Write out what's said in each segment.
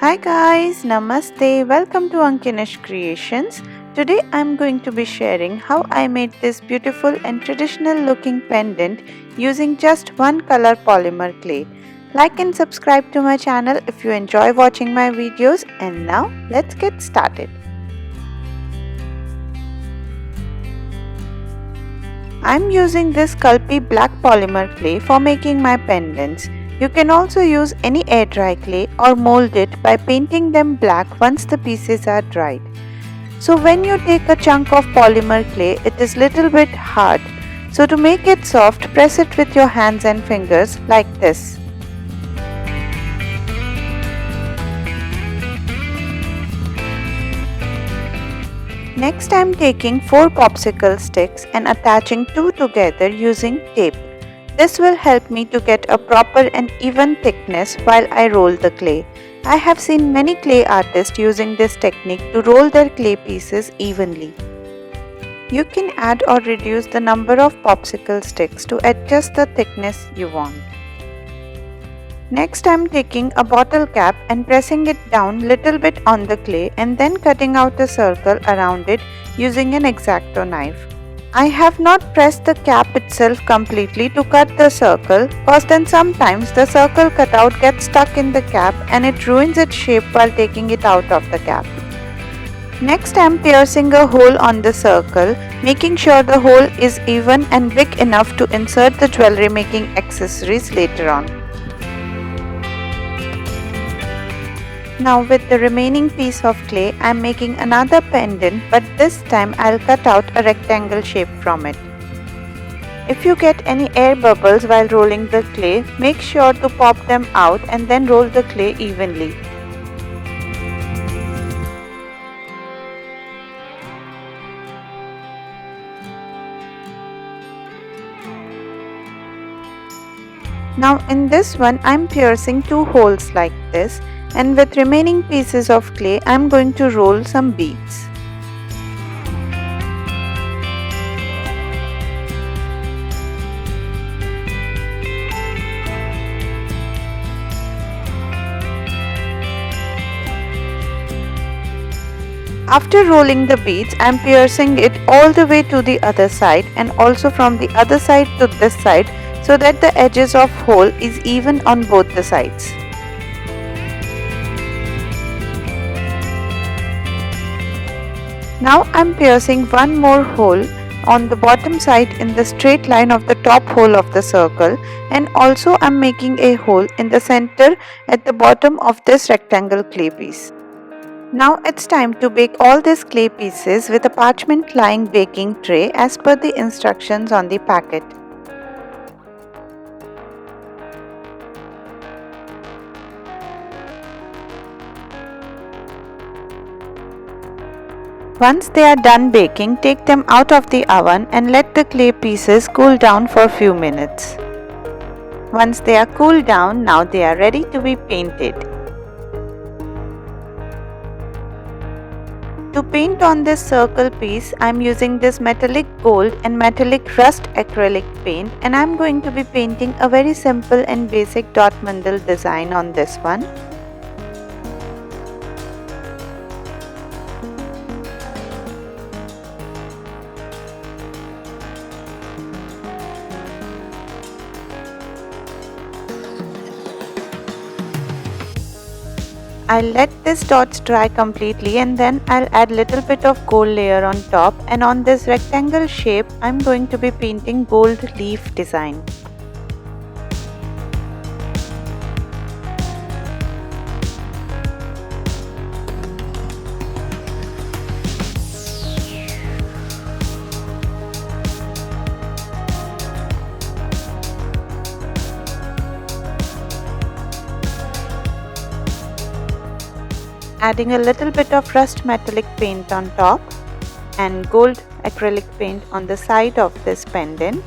Hi guys, Namaste, welcome to AnkiNish Creations. Today I'm going to be sharing how I made this beautiful and traditional looking pendant using just one color polymer clay. Like and subscribe to my channel if you enjoy watching my videos, and now let's get started. I'm using this sculpey black polymer clay for making my pendants. You can also use any air dry clay or mold it by painting them black once the pieces are dried. So when you take a chunk of polymer clay, it is little bit hard. So to make it soft, press it with your hands and fingers like this. Next, I am taking 4 popsicle sticks and attaching 2 together using tape. This will help me to get a proper and even thickness while I roll the clay. I have seen many clay artists using this technique to roll their clay pieces evenly. You can add or reduce the number of popsicle sticks to adjust the thickness you want. Next, I am taking a bottle cap and pressing it down little bit on the clay and then cutting out a circle around it using an X-Acto knife. I have not pressed the cap itself completely to cut the circle, cause then sometimes the circle cutout gets stuck in the cap and it ruins its shape while taking it out of the cap. Next, I am piercing a hole on the circle, making sure the hole is even and big enough to insert the jewelry making accessories later on. Now with the remaining piece of clay, I am making another pendant, but this time I'll cut out a rectangle shape from it. If you get any air bubbles while rolling the clay, make sure to pop them out and then roll the clay evenly. Now in this one, I am piercing 2 holes like this. And with remaining pieces of clay, I am going to roll some beads. After rolling the beads, I am piercing it all the way to the other side and also from the other side to this side so that the edges of hole is even on both the sides. Now I am piercing one more hole on the bottom side in the straight line of the top hole of the circle, and also I am making a hole in the center at the bottom of this rectangle clay piece. Now it's time to bake all these clay pieces with a parchment lined baking tray as per the instructions on the packet. Once they are done baking, take them out of the oven and let the clay pieces cool down for a few minutes. Once they are cooled down, now they are ready to be painted. To paint on this circle piece, I am using this metallic gold and metallic rust acrylic paint, and I am going to be painting a very simple and basic dot mandal design on this one. I'll let these dots dry completely and then I'll add little bit of gold layer on top, and on this rectangle shape I'm going to be painting gold leaf design. Adding a little bit of rust metallic paint on top and gold acrylic paint on the side of this pendant,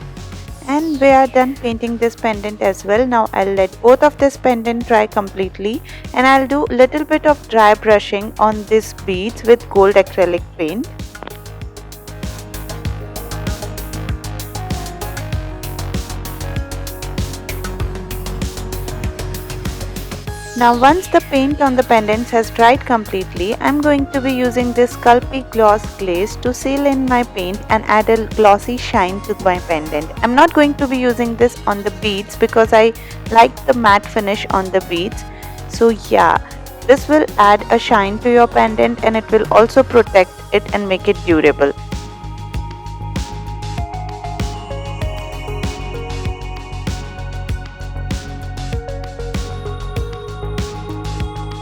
and we are done painting this pendant as well. Now I'll let both of this pendant dry completely and I'll do little bit of dry brushing on these beads with gold acrylic paint. Now once the paint on the pendants has dried completely, I'm going to be using this Sculpey gloss glaze to seal in my paint and add a glossy shine to my pendant. I'm not going to be using this on the beads because I like the matte finish on the beads. So yeah, this will add a shine to your pendant and it will also protect it and make it durable.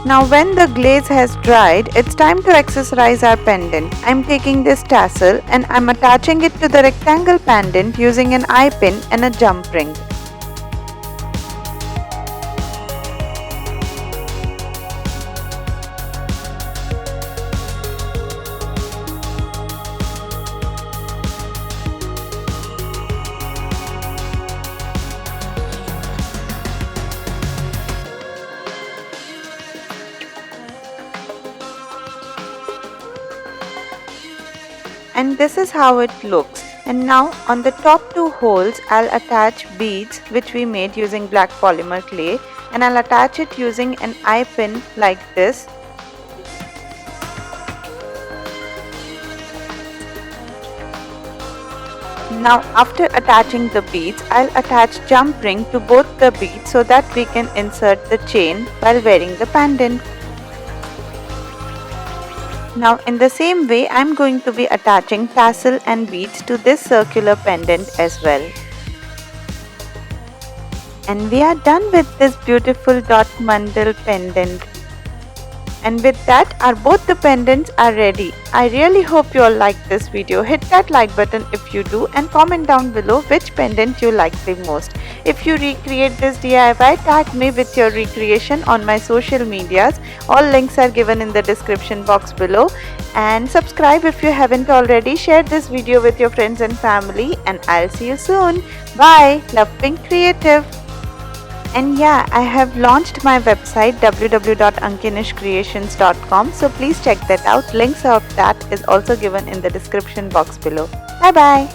Now when the glaze has dried, it's time to accessorize our pendant. I'm taking this tassel and I'm attaching it to the rectangle pendant using an eye pin and a jump ring. And this is how it looks. And now on the top two holes I'll attach beads which we made using black polymer clay, and I'll attach it using an eye pin like this. Now after attaching the beads, I'll attach jump ring to both the beads so that we can insert the chain while wearing the pendant. Now in the same way, I'm going to be attaching tassel and beads to this circular pendant as well. And we are done with this beautiful dot mandal pendant. And with that, both the pendants are ready. I really hope you all liked this video. Hit that like button if you do and comment down below which pendant you like the most. If you recreate this DIY, tag me with your recreation on my social medias. All links are given in the description box below. And subscribe if you haven't already. Share this video with your friends and family. And I'll see you soon. Bye. Love being creative. And yeah, I have launched my website www.AnkiNishCreations.com, so please check that out. Links of that is also given in the description box below. Bye bye.